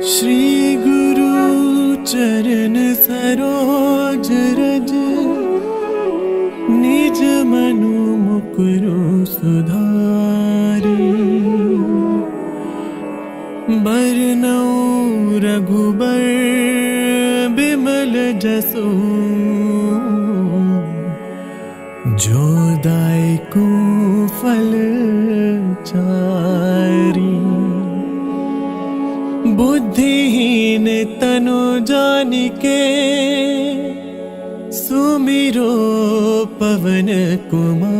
श्री गुरु चरण सरोज रज, निज मनु मुकुरु सुधारी। बरनउँ रघुबर बिमल जसु, जो दायकु फल चारी। बुद्धिहीन तनु जानिके, सुमिरो पवन कुमार।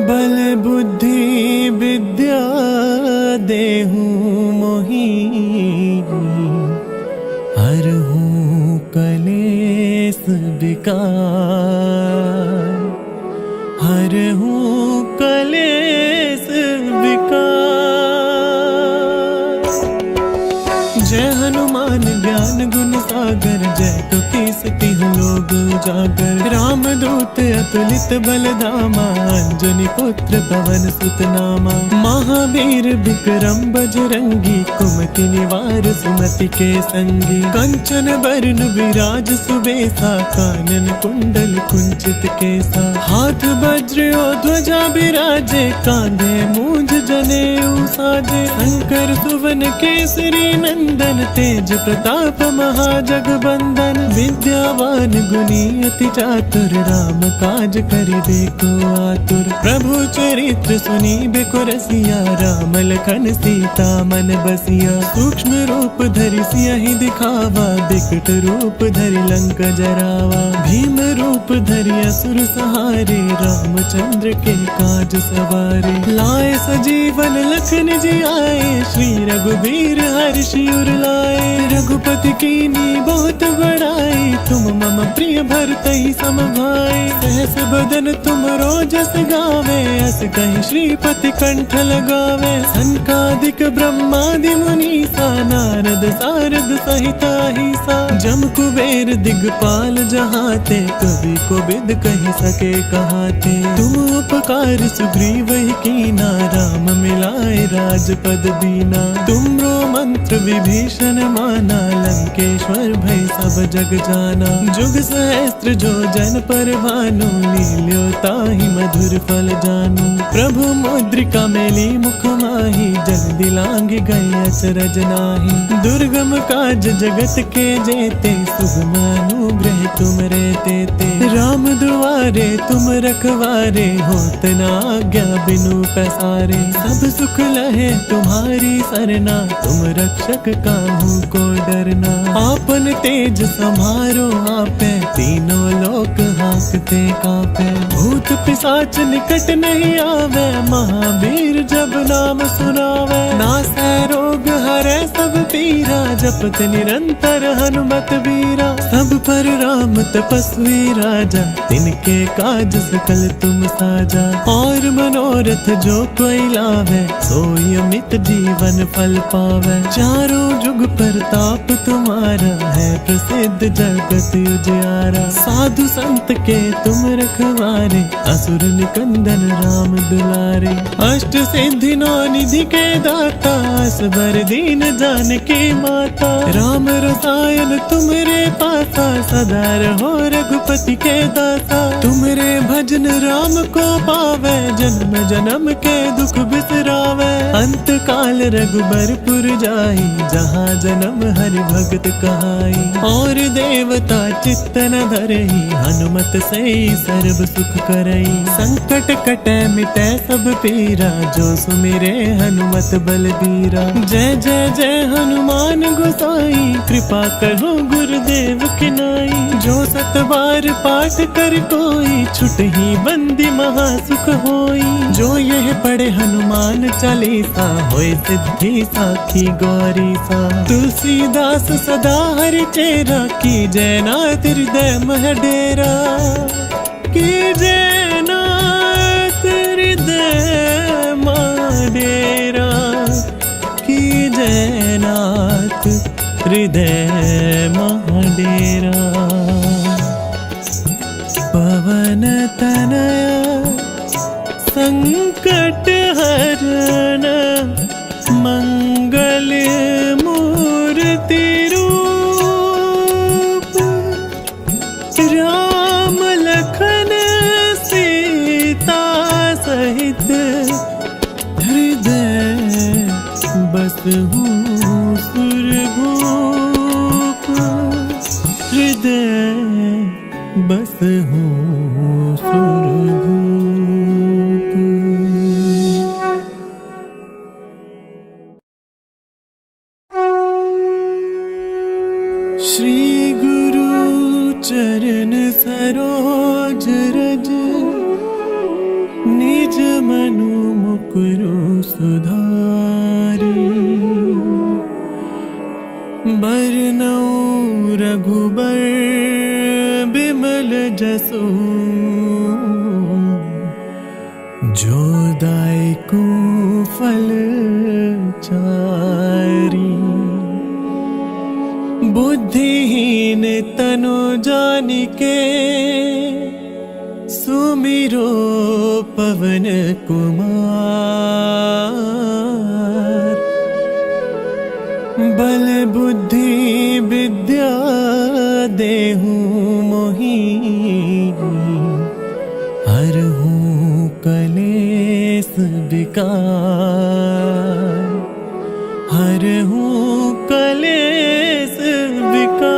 बल बुद्धि विद्या देहु मोहि, हरहु कलेस विकार। हरहु कलेस विकार। जय हनुमान ज्ञान गुण सागर, जय कपीस तिहुँ लोक उजागर। राम दूत अतुलित बल धामा, अंजनी पुत्र पवन सुत नामा। महावीर विक्रम बजरंगी, कुमति निवार सुमति के संगी। कंचन बरन विराज सुबेसा, कानन कुंडल कुंचित केसा। हाथ वज्र और ध्वजा बिराजे, कांधे मूंज जनेऊ साजे। शंकर सुवन केसरी नंदन, तेज प्रताप महाजगबंदन। विद्यावान गुणी अति चातुर, राम काज करिबे को आतुर। प्रभु चरित्र सुनिबे को रसिया, राम लखन सीता मन बसिया। सूक्ष्म रूप धरि सियहि दिखावा, बिकट रूप धरि लंक जरावा। भीम रूप धरि असुर सहारे, रामचंद्र के काज सवारे। लाए सजीवन लखन जियाए, श्री रघुबीर हर्षि उर लाए। रघुपति कीन्ही बहुत बड़ाई, तुम मम प्रिय भरतहि सम भाई। सहस बदन तुम रोजस गावे, अस कहि श्रीपति कंठ लगावे। सनकादिक ब्रह्मादि मुनीसा, नारद सारद सहित अहिसा। जम कुबेर दिगपाल जहाते, कवि कोविद कहि सके कहाते। तुम उपकार सुग्रीवहि कीना, राम मिलाए राजपद दीना। तुमरो मंत्र विभीषण माना, लंकेश्वर भय सब जग जाना। जुग सहस्त्र जो जन पर भानु, लील्यो ताहि मधुर फल जानू। प्रभु मुद्रिका मेली मुख माहि, जन दिलांग गए अचरज नाहि। दुर्गम काज जगत के जेते, सुगम अनुग्रह तुम रे तेते। राम दुआरे तुम रखवारे, होत न आज्ञा बिनु पैसारे। सब सुख लहे तुम्हारी सरना, तुम रक्षक काहू को डरना। आपन तेज समारो आपे, तीनों लोक हांकते कांपे। भूत पिशाच निकट नहीं आवे, महावीर जब नाम सुनावे। नासै रोग हरै सब पीरा, जपत निरंतर हनुमत वीरा। सब पर राम तपस्वी राजा, तिनके काज सकल तुम साजा। और मनोरथ जो कोई लावे, सोई अमित जीवन फल पावे। चारों जुग परताप तुम्हारा, है प्रसिद्ध जगत उजियारा। साधु संत के तुम रखवारे, असुर निकंदन राम दुलारे। अष्ट सिद्धि नौ निधि के दाता, असबर दीन जानकी माता। राम रसायन तुमरे पासा, सदा रहो रघुपति के दासा। तुमरे भजन राम को पावे, जन्म जन्म के दुख बिसरावे। अंत काल रघुबरपुर जाई, जहाँ जन्म हरि भगत कहाई। और देवता चित्त न धरई, हनुमत से सर्व सुख करई। संकट कटे मिटे सब पीरा, जो सुमिरे हनुमत बलबीरा। जय जय जय हनुमान गोसाई, कृपा करो गुरुदेव की नाई। जो सत बार पाठ कर कोई, छुटहि बंदी महा सुख होई। जो यह पढ़े हनुमान चालीसा, होय सिद्धि साखी गौरी सा। तुलसीदास सदा हरि चेरा, की जय नाथ हृदय मह डेरा। की जय नाथ हृदय मह डेरा। की जय नाथ हृदय मह डेरा। पवन तनया संकट हरण मंगल मूर्ति रूप, राम लखन सीता सहित हृदय बसहु सुरभूप, हृदय बसहु सुरभूप। श्री गुरु चरण सरोज रज, निज मनु मुकुरु सुधारी, बरनउँ रघुबर बिमल जसु, जो दायकु फल चारी। बुद्धिहीन तनु जानिके, सुमिरो पवन कुमार। बल बुद्धि विद्या देहु मोहि, हरहु कलेस विकार, हरहु कलेस विकार।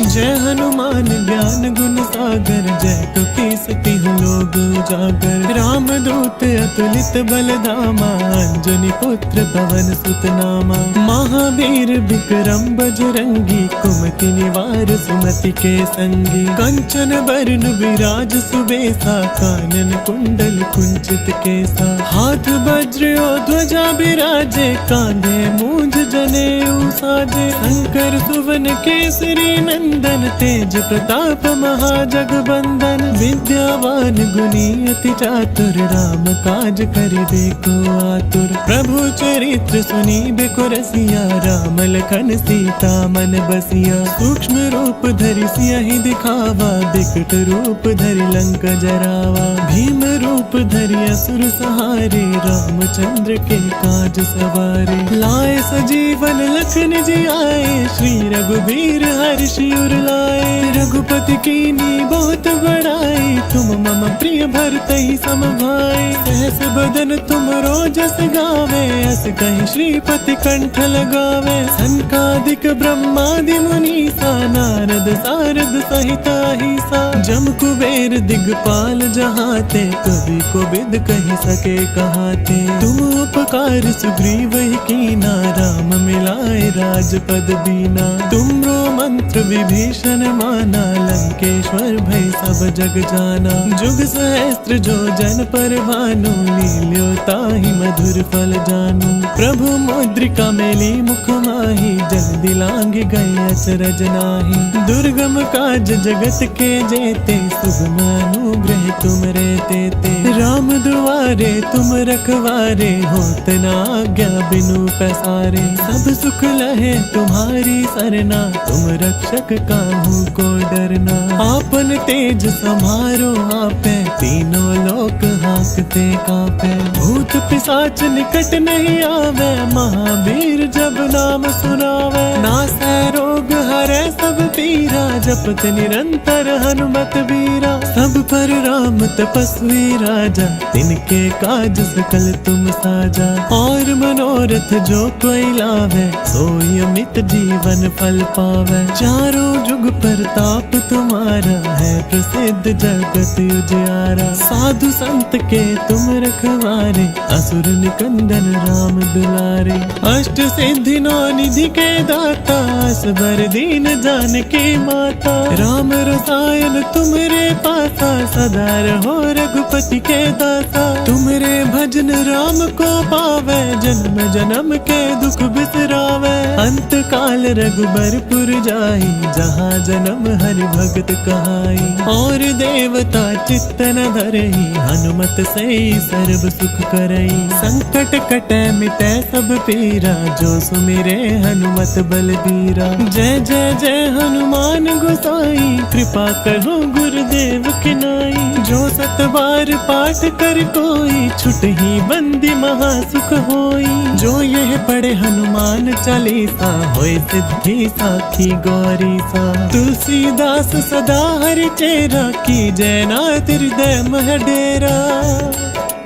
जय हनुमान ज्ञान गुण सागर, जय कपीस तिहु लोक उजागर। राम दूत अतुलित बल धामा, अंजनी पुत्र पवन सुत नामा। महावीर विक्रम बजरंगी, कुमति निवार सुमति के संगी। कंचन बरन विराज सुबेसा, कानन कुंडल कुंचित केसा। हाथ वज्र और ध्वजा बिराजे, कांधे मूंज जनेऊ साजे। शंकर सुवन केसरी नंदन, तेज प्रताप महाजगबंदन। विद्यावान गुणी अति चातुर, राम काज करिबे को आतुर। प्रभु चरित्र सुनिबे को रसिया, राम लखन सीता मन बसिया। सूक्ष्म रूप धरि सियहि दिखावा, बिकट रूप धरि लंक जरावा। भीम रूप धरि असुर सहारे, रामचंद्र के काज सवारे। लाए सजीवन लखन जियाए, श्री रघुबीर हर्षि उर लाए। रघुपति कीन्ही बहुत बड़ाई, तुम मम प्रिय भरतहि सम भाई। सहस बदन तुम रोजस गावे, अस कहि श्रीपति कंठ लगावे। सनकादिक ब्रह्मादि मुनीसा, नारद सारद सहित अहिसा। जम कुबेर दिगपाल जहाते, कवि कोविद कहि सके कहाते। तुम उपकार सुग्रीवहि कीना, राम मिलाए राजपद दीना। तुमरो मंत्र विभीषण माना, लंकेश्वर भय सब जग जाना। जुग सहस्त्र जो जन पर भानु, लील्यो ताहि मधुर फल जानू। प्रभु मुद्रिका मेली मुख माहि, जल दिलांघि गए अचरज नाहि। दुर्गम काज जगत के जेते, सुगम अनुग्रह तुम रे तेते। राम दुआरे तुम रखवारे, होत न आज्ञा बिनु पैसारे। सब सुख लहे तुम्हारी सरना, तुम रक्षक काहू को डरना। आपन तेज समारो आपे, तीनों लोक हाँकते कांपे। भूत पिशाच निकट नहीं आवे, महावीर जब नाम सुनावे। नासै रोग हरै सब पीरा, जपत निरंतर हनुमत वीरा। सब पर राम तपस्वी राजा, तिनके काज सकल तुम साजा। और मनोरथ जो कोई लावे, सोई अमित जीवन फल पावे। चारों जुग प्रताप तुम्हारा, है प्रसिद्ध जगत उजियारा। साधु संत के तुम रखवारे, असुर निकंदन राम दुलारे। अष्ट सिद्धि नौ निधि के दाता, असबर दीन जानकी माता। राम रसायन तुमरे पासा, सदा रहो रघुपति के दासा। तुमरे भजन राम को पावे, जन्म जन्म के दुख बिसरावे। अंत काल रघुबरपुर जाई, जहाँ जन्म हरि भगत कहाई। और देवता चित्त न धरई, हनुमत से सर्व सुख करई। संकट कटै मिटै सब पीरा, जो सुमिरे हनुमत बलबीरा। जय जय जय हनुमान गोसाई, कृपा करो गुरुदेव की नाई। जो 7 बार पाठ कर कोई छुट ही बंदी महासुख होई। जो यह पढ़े हनुमान चालीसा होए सिद्धि साखी गौरी सा। तुलसीदास सदा हरि चेरा की जयनाथ हृदय मह डेरा।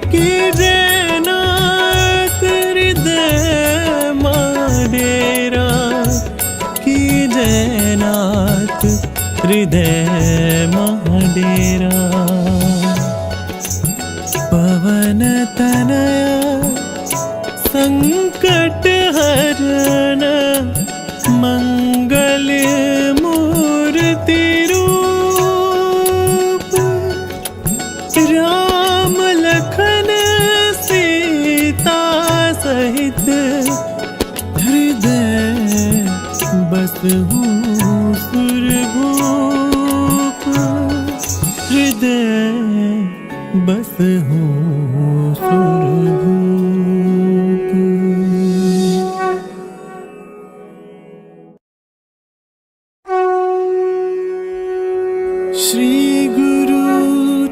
की जयनाथ हृदय मह डेरा। की जयनाथ हृदय मह डेरा। पवन तनया संकट हरण मंगल मूर्ति रूप। राम लखन सीता सहित हृदय बसहु सुरभूप। हृदय बसहु सुरभूप। श्री गुरु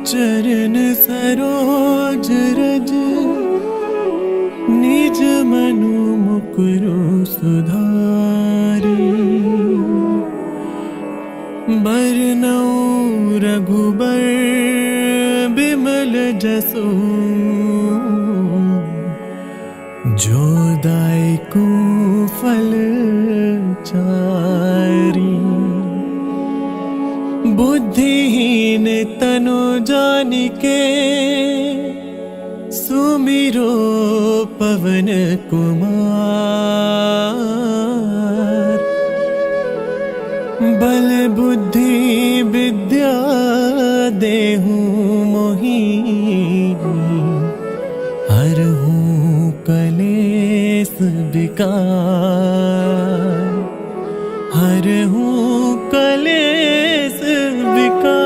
चरण सरोज रज निज मनु मुकुरु सुधारी। बरनउँ रघुबर बिमल जसु जो दायकु फल चारी। बुद्धिहीन तनु जानिके सुमिरो पवन कुमार। बल बुद्धि विद्या देहु मोहि हरहु कलेस विकार। हरहु कलेस विकार।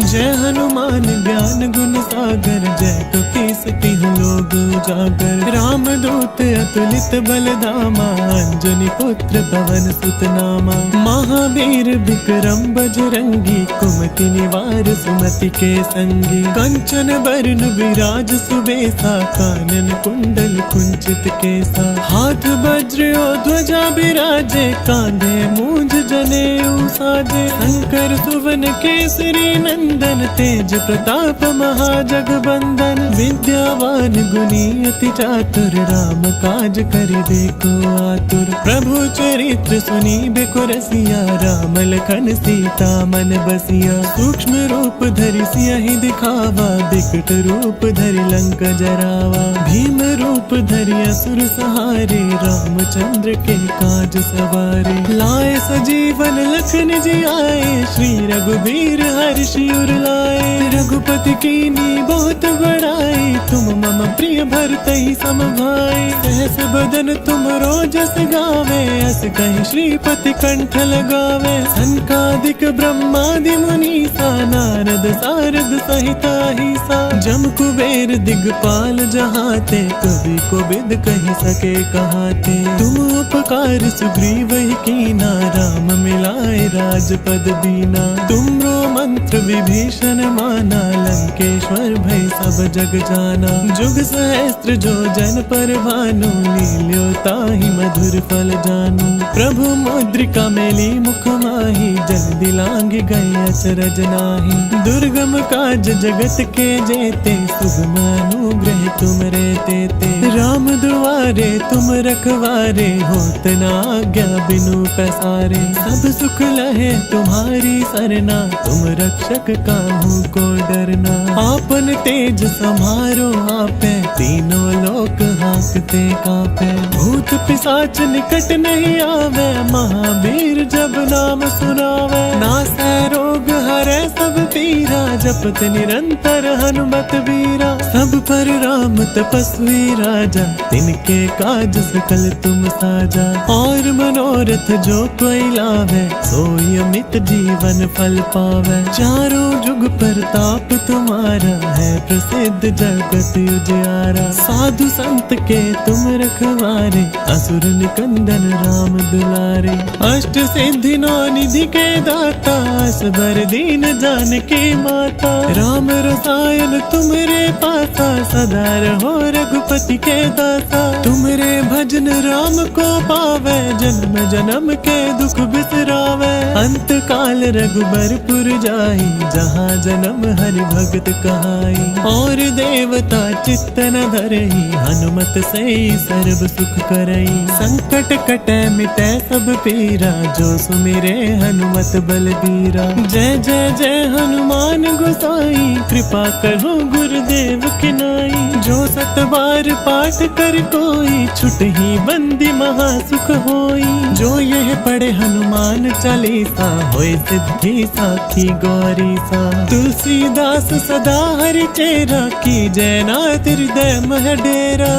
जय हनुमान ज्ञान गुण सागर जय कपीस तिहुँ लोक उजागर। राम दूत अतुलित बल धामा अंजनी पुत्र पवन सुत नामा। महावीर विक्रम बजरंगी कुमति निवार सुमति के संगी। कंचन बरन विराज सुबेसा कानन कुंडल कुंचित केसा। हाथ वज्र और ध्वजा बिराजे कांधे मूंज जनेऊ साजे। शंकर सुवन केसरी नंदन तेज प्रताप महाजगबंदन। विद्यावान गुणी अति चातुर राम काज करिबे को आतुर। प्रभु चरित्र सुनिबे रसिया राम लखन सीता मन बसिया। सूक्ष्म रूप धरि सियहि दिखावा बिकट रूप धरि लंक जरावा। भीम रूप धरि असुर सहारे रामचंद्र के काज सवारे। लाए सजीवन लखन जियाए श्री रघुबीर हर्षि उर लाए। रघुपति कीन्ही बहुत बड़ाई तुम मम प्रिय भरतहि सम भाई। सहस बदन तुम रोजस गावे अस कहि श्रीपति कंठ लगावे। सनकादिक ब्रह्मादि मुनीसा नारद सारद सहित अहिसा। जम कुबेर दिगपाल जहाते कवि कोविद कहि सके कहाते। तुम उपकार सुग्रीव ही कीना राम मिलाए राजपद दीना। तुमरो मंत्र विभीषण माना लंकेश्वर भय सब जग जाना। जुग सहस्त्र जो जन पर भानु लील्यो ताहि मधुर फल जानू। प्रभु मुद्रिका मेली मुख माहि जल्दी लांग गए अचरज नाहि। दुर्गम काज जगत के जेते सुगम अनुग्रह तुम रे तेते। राम दुआरे तुम रखवारे होत न आज्ञा बिनु पैसारे। सब सुख लहे तुम्हारी सरना तुम रक्षक काहू को डरना। आपन तेज समारो आपे तीनों लोक हांकते कांपे। भूत पिशाच निकट नहीं आवे महावीर जब नाम सुनावे। नासै रोग हरै सब पीरा जपत निरंतर हनुमत वीरा। सब पर राम तपस्वी राजा, तिनके काज सकल तुम साजा। और मनोरथ जो कोई लावे, सोई अमित जीवन फल पावे। चारों जुग प्रताप तुम्हारा, है प्रसिद्ध जगत उजियारा। साधु संत के तुम रखवारे, असुर निकंदन राम दुलारे। अष्ट सिद्धि नौ निधि के दाता, असबर दीन जानकी माता। राम रसायन तुम्हारे पासा, सदा रहो रघुपति के दासा। तुम्हारे भजन राम को पावे, जन्म जन्म के दुख बिसरावे। अंत काल रघुबरपुर जाई, जहाँ जन्म हरि भगत कहाई। और देवता चित्त न धरई, हनुमत से सर्व सुख करई। संकट कटे मिटे सब पीरा, जो सुमिरे हनुमत बलबीरा। जय जय जय हनुमान गोसाई, कृपा करो गुरुदेव की नाई। जो सत बार पाठ कर कोई, छुटहि बंदी महासुख होई। जो यह पढ़े हनुमान चालीसा, होय सिद्धि साखी गौरी सा। तुलसीदास सदा हरि चेरा, की जय नाथ हृदय मह डेरा।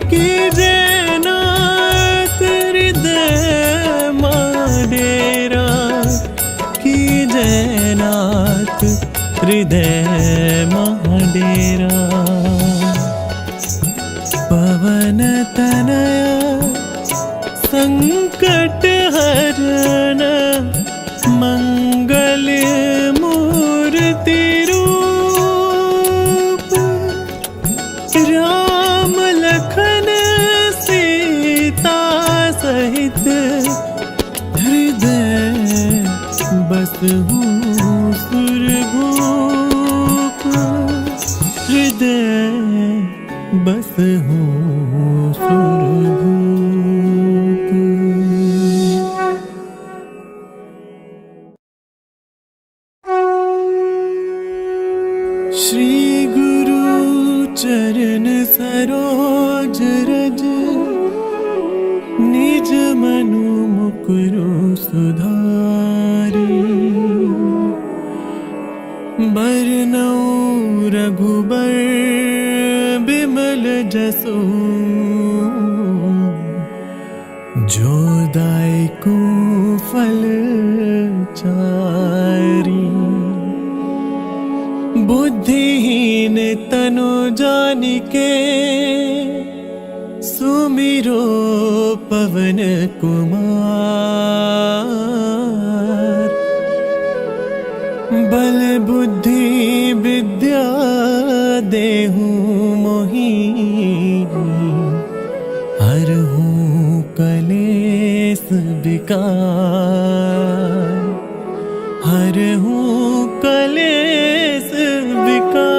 की जय नाथ हृदय मह डेरा। की जय नाथ हृदय मह डेरा। पवन तनया संकट हरण, मंगल मूर्ति रूप। राम लखन सीता सहित, हृदय बसहु सुरभूप। हृदय बसहु सुरभूप। श्री गुरु चरण सरोज रज, निज मनु मुकुरु सुधारी। बरनउँ रघुबर बिमल जसु, जो दायकु फल चारी। बुद्धिहीन तनु जानिके, सुमिरो पवन कुमार। बल बुद्धि विद्या देहु मोहि, हरहु कलेस विकार। हरहु कलेस विकार।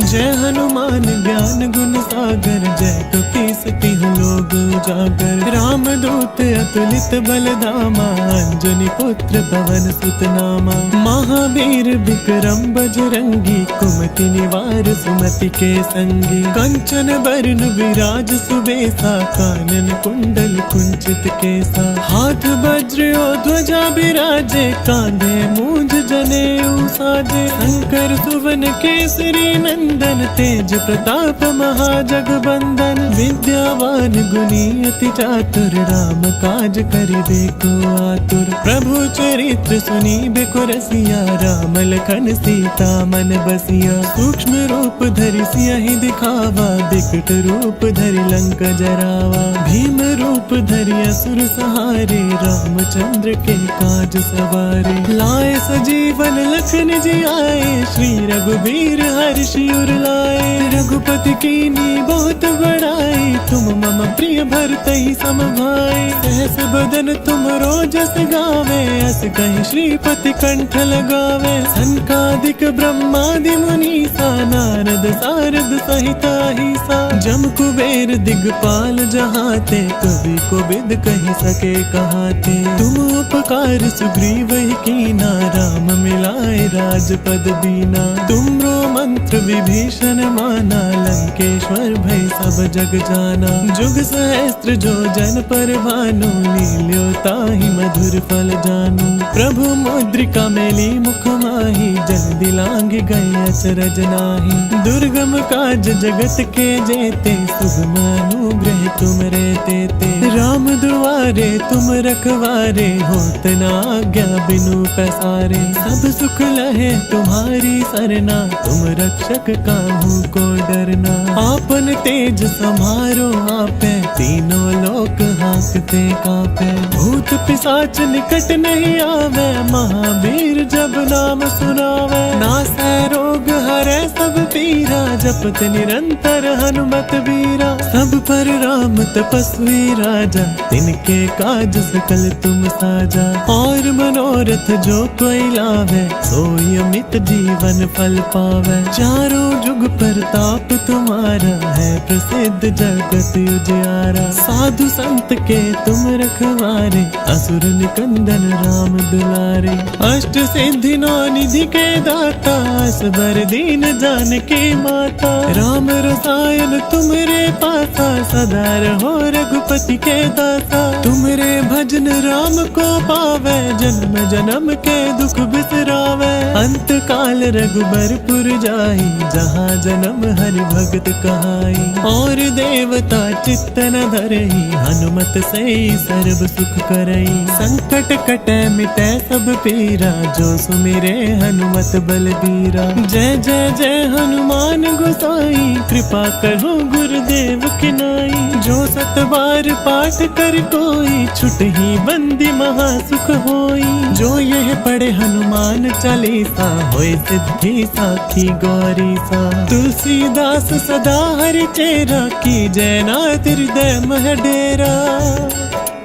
जय हनुमान ज्ञान गुण सागर, जय कपीस तिहुँ लोक उजागर। राम दूत अतुलित बल धामा, अंजनी पुत्र पवन सुत नामा। महावीर विक्रम बजरंगी, कुमति निवार सुमति के संगी। कंचन बरन विराज सुबेसा, कानन कुंडल कुंचित केसा। हाथ वज्र और ध्वजा बिराजे, कांधे मूंज जनेऊ साजे। शंकर सुवन केसरी नंदन, तेज प्रताप महाजगबंदन। विद्यावान गुणी अति चातुर, राम काज करिबे को आतुर। प्रभु चरित्र सुनिबे को रसिया, राम लखन सीता मन बसिया। सूक्ष्म रूप धरि सियहि दिखावा, बिकट रूप धरि लंक जरावा। भीम रूप धरि असुर सहारे, रामचंद्र के काज सवारे। लाए सजीवन लखन जियाए, श्री रघुबीर हर्षि उर लाए। रघुपति कीन्ही बहुत बड़ाई, तुम मम प्रिय भरतहि सम भाई। सहस बदन तुम रोजस गावे, अस कहि श्रीपति कंठ लगावे। सनकादिक ब्रह्मादि मुनीसा, नारद सारद सहित अहिसा। जम कुबेर दिगपाल जहाते, कवि कोविद कहि सके कहाते। तुम उपकार सुग्रीव ही कीना, राम मिलाए राजपद दीना। तुमरो मंत्र विभीषण माना, लंकेश्वर भय सब जग जाना। जाना। जुग सहस्त्र जो जन पर भानु, लील्यो ताहि मधुर फल जानू। प्रभु मुद्रिका मेली मुख माही, जल दिलांग गए अचरज नाही। दुर्गम काज जगत के जेते, सुगम अनुग्रह तुम रे तेते। राम दुआरे तुम रखवारे, होत न आज्ञा बिनु पैसारे। सब सुख लहे तुम्हारी सरना, तुम रक्षक काहू को डरना। आपन तेज समारो आपे, तीनों लोक हाँकते कापे। भूत पिशाच निकट नहीं आवे, महावीर जब नाम सुनावे। नासै रोग हरै सब पीरा, जपत निरंतर हनुमत बीरा। सब पर राम तपस्वी राजा, तिनके काज सकल तुम साजा। और मनोरथ जो कोई लावे, सोई अमित जीवन फल पावे। चारों जुग प्रताप तुम्हारा, है प्रसिद्ध जगत उजियारा। साधु संत के तुम रखवारे, असुर निकंदन राम दुलारे। अष्ट सिद्धि नौ निधि के दाता, असबर दीन जानकी माता। राम रसायन तुमरे पासा, सदा रहो रघुपति के दासा। तुमरे भजन राम को पावे, जन्म जन्म के दुख बिसरावे। अंत काल रघुबरपुर जाई, जहाँ जन्म हरि भगत कहाई। और देवता चित्त न धरई, हनुमत से सर्व सुख करई। संकट कटै मिटै सब पीरा, जो सुमिरे हनुमत बलबीरा। जय जय जय हनुमान गोसाई, कृपा करो गुरुदेव की नाई। जो सत बार पाठ कर कोई, छुटहि बंदी महा सुख होई। जो यह पढ़े हनुमान चालीसा, होय सिद्धि साखी गौरी सा। तुलसीदास सदा हरि चेरा, की जय नाथ हृदय मह डेरा।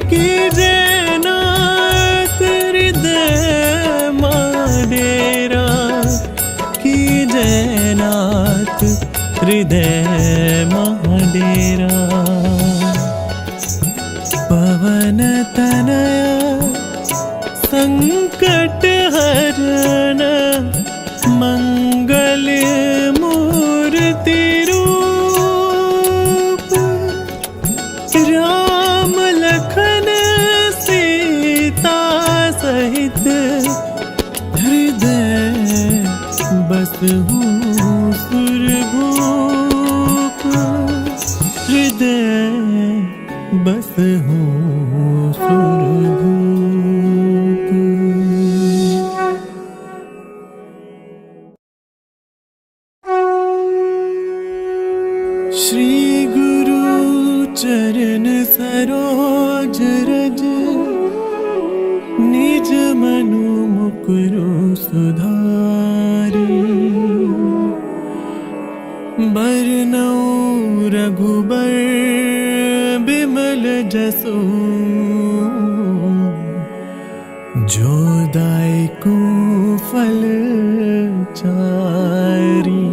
की जय नाथ हृदय मह डेरा। की जय नाथ हृदय मह डेरा। पवन तनया संकट हरण, मंगल मूर्ति रूप। राम लखन सीता सहित, हृदय बसहु सुरभूप। हृदय बसहु सुरभूप। श्री गुरु चरण सरोज रज, निज मनु मुकुरु सुधारी। बरनउँ रघुबर बिमल जसु, जो दायकु फल चारी।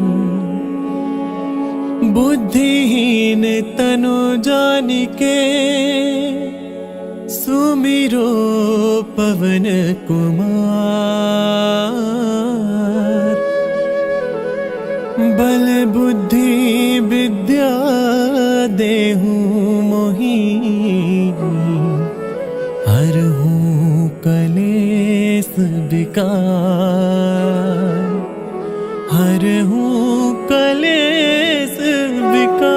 बुद्धिहीन तनु जानिके, सुमिरो पवन कुमार। बल बुद्धि विद्या देहु मोहि, हरहु कलेस विकार। हरहु कलेस विकार।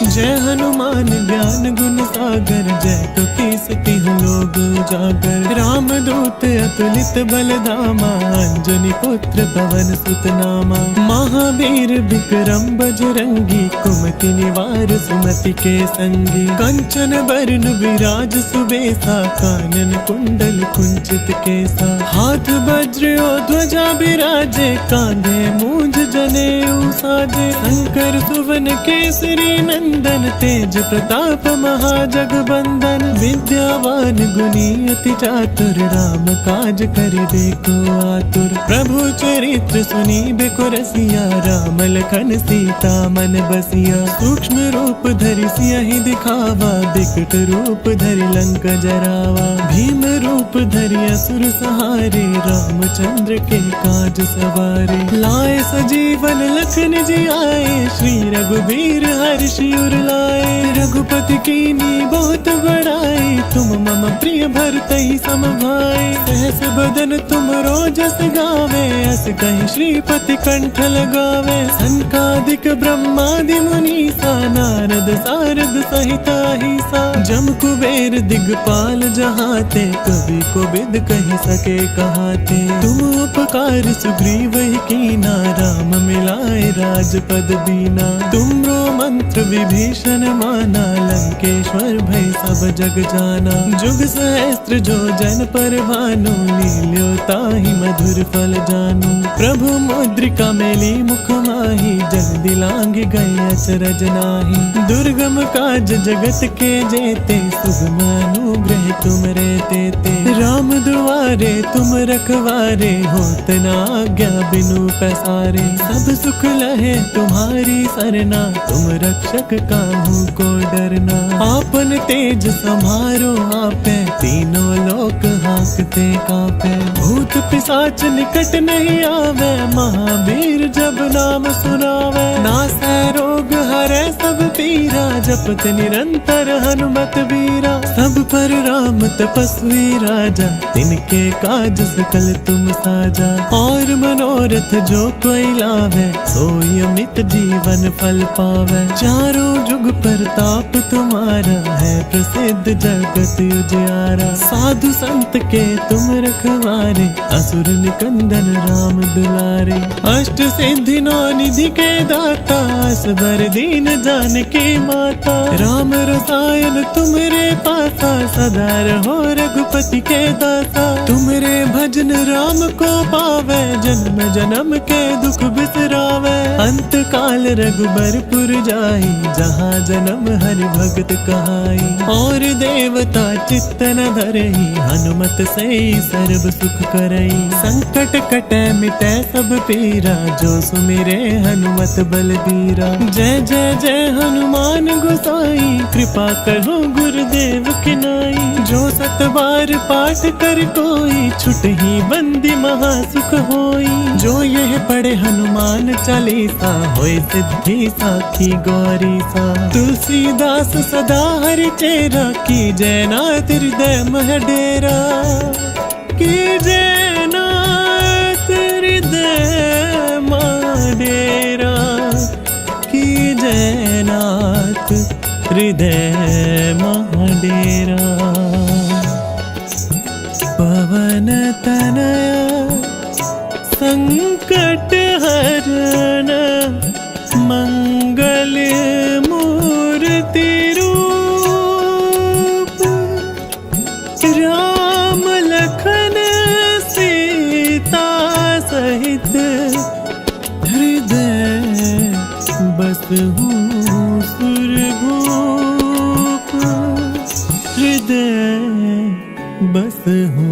जय हनुमान ज्ञान गुण सागर, जय कपीस तिहुँ लोक उजागर। राम दूत अतुलित बल धामा, अंजनी पुत्र पवन सुत नामा। महावीर विक्रम बजरंगी, कुमति निवार सुमति के संगी। कंचन बरन विराज सुबेसा, कानन कुंडल कुंचित केसा। हाथ वज्र और ध्वजा बिराजे, कांधे मूंज जनेऊ साजे। शंकर सुवन केसरी नंदन, तेज प्रताप महाजगबंदन। विद्यावान सुनी अति चातुर, राम काज करिबे को आतुर। प्रभु चरित्र सुनी बेको रसिया, राम लखन सीता मन बसिया। सूक्ष्म रूप धरि सियहि दिखावा, बिकट रूप धरि लंक जरावा। भीम रूप धरि असुर सहारे, रामचंद्र के काज सवारे। लाए सजीवन लखन जी आए, श्री रघुबीर हर्षि उर लाए। रघुपति कीनी बहुत बड़ाई, तुम मम प्रिय भरतहि सम भाई। सहस बदन तुम रोजस गावे, अस कहि श्रीपति कंठ लगावे। सनकादिक ब्रह्मादि मुनीसा, नारद सारद सहित अहिसा। जम कुबेर दिगपाल जहाते, कवि कोविद कहि सके कहाते। तुम उपकार सुग्रीव ही कीना, राम मिलाए राजपद दीना। तुमरो मंत्र विभीषण माना, लंकेश्वर भय सब जग जाना। जुग सहस्त्र जो जन पर भानु, लील्यो ताहि मधुर फल जानु। प्रभु मुद्रिका मेली मुख माहि, जग दिलांग गए अचरज नाहि। दुर्गम काज जगत के जेते, सुगम अनुग्रह तुम रे तेते। राम दुआरे तुम रखवारे, होत न आज्ञा बिनु पैसारे। सब सुख लहे तुम्हारी सरना, तुम रक्षक काहू को डरना। आपन तेज समारो आपे, तीनों लोक हांकते कांपे। भूत पिशाच निकट नहीं आवे, महावीर जब नाम सुनावे। नासै रोग हरै सब पीरा, जपत निरंतर हनुमत वीरा। सब पर राम तपस्वी राजा, तिनके काज सकल तुम साजा। और मनोरथ जो कोई लावे, सोई अमित जीवन फल पावे। चारों जुग परताप तुम्हारा, है प्रसिद्ध जगत उजियारा। साधु संत के तुम रखवारे, असुर निकंदन राम दुलारे। अष्ट सिद्धि नौ निधि के दाता, असबर दीन जानकी माता। राम रसायन तुमरे पासा, सदा रहो रघुपति के दासा। तुमरे भजन राम को पावे, जन्म जन्म के दुख बिसरावे। अंत काल रघुबरपुर जाई, जहाँ जन्म हरि भगत कहाई। और देवता चित्त न धरई, हनुमत से सर्व सुख करई। संकट कटे मिटे सब पीरा, जो सुमिरे हनुमत बलबीरा। जय जय जय हनुमान गोसाई, कृपा करो गुरुदेव की नाई। जो सत बार पाठ कर कोई, छुटहि बंदी महा सुख होई। जो यह पढ़े हनुमान चालीसा, होय सिद्धि साखी गौरी सा। तुलसीदास सदा हरि चेरा, की जय नाथ हृदय मह डेरा। की जय नाथ हृदय मह डेरा। की जय नाथ हृदय मह डेरा। पवन तनया संकट हरण, मंगल मूर्ति रूप। राम लखन सीता सहित, हृदय बसहु सुरभूप। हृदय बसहु